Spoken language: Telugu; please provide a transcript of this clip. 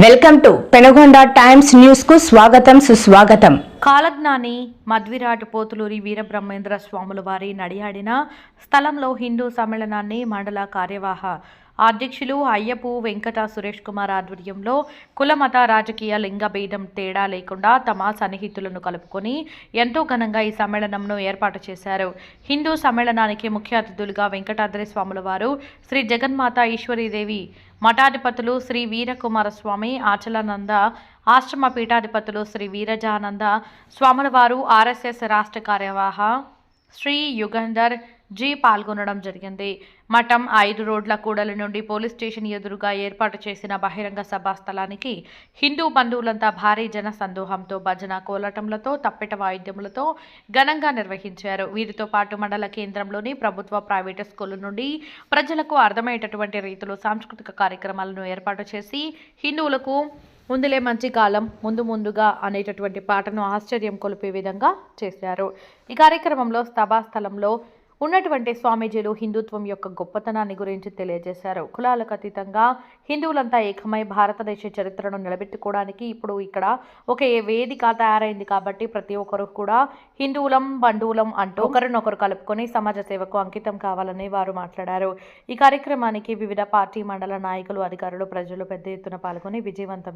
Welcome to Penugonda Times News కు స్వాగతం సుస్వాగతం. కాలజ్ఞాని మధ్విరాట్ పోతులూరి వీరబ్రహ్మేంద్ర స్వాముల వారి నడియాడిన స్థలంలో హిందూ సమ్మేళనాన్ని మండల కార్యవాహ అధ్యక్షులు అయ్యపు వెంకట సురేష్ కుమార్ ఆధ్వర్యంలో కులమత రాజకీయ లింగభేదం తేడా లేకుండా తమ సన్నిహితులను కలుపుకొని ఎంతో ఘనంగా ఈ సమ్మేళనంను ఏర్పాటు చేశారు. హిందూ సమ్మేళనానికి ముఖ్య అతిథులుగా వెంకటాద్రి స్వాముల వారు, శ్రీ జగన్మాత ఈశ్వరీదేవి మఠాధిపతులు శ్రీ వీరకుమారస్వామి ఆచలానంద ఆశ్రమ పీఠాధిపతులు శ్రీ వీరజానంద స్వాముల వారు, ఆర్ఎస్ఎస్ రాష్ట్ర కార్యవాహ శ్రీ యుగంధర్ జీ పాల్గొనడం జరిగింది. మఠం 5 రోడ్ల కూడలి నుండి పోలీస్ స్టేషన్ ఎదురుగా ఏర్పాటు చేసిన బహిరంగ సభా స్థలానికి హిందూ బంధువులంతా భారీ జన సందోహంతో భజన కోలాటంలతో తప్పెట వాయిద్యములతో ఘనంగా నిర్వహించారు. వీరితో పాటు మండల కేంద్రంలోని ప్రభుత్వ ప్రైవేటు స్కూళ్ల నుండి ప్రజలకు అర్థమయ్యేటటువంటి రీతిలో సాంస్కృతిక కార్యక్రమాలను ఏర్పాటు చేసి హిందువులకు ముందులే మంచి కాలం ముందుగా అనేటటువంటి పాటను ఆశ్చర్యం కొలిపే విధంగా చేశారు. ఈ కార్యక్రమంలో సభాస్థలంలో ఉన్నటువంటి స్వామీజీలు హిందుత్వం యొక్క గొప్పతనాన్ని గురించి తెలియజేశారు. కులాలకు అతీతంగా హిందువులంతా ఏకమై భారతదేశ చరిత్రను నిలబెట్టుకోవడానికి ఇప్పుడు ఇక్కడ ఒక వేదిక తయారైంది కాబట్టి ప్రతి ఒక్కరు కూడా హిందువులం బంధువులం అంటూ ఒకరినొకరు కలుపుకొని సమాజ సేవకు అంకితం కావాలని వారు మాట్లాడారు. ఈ కార్యక్రమానికి వివిధ పార్టీ మండల నాయకులు, అధికారులు, ప్రజలు పెద్ద ఎత్తున పాల్గొని విజయవంతం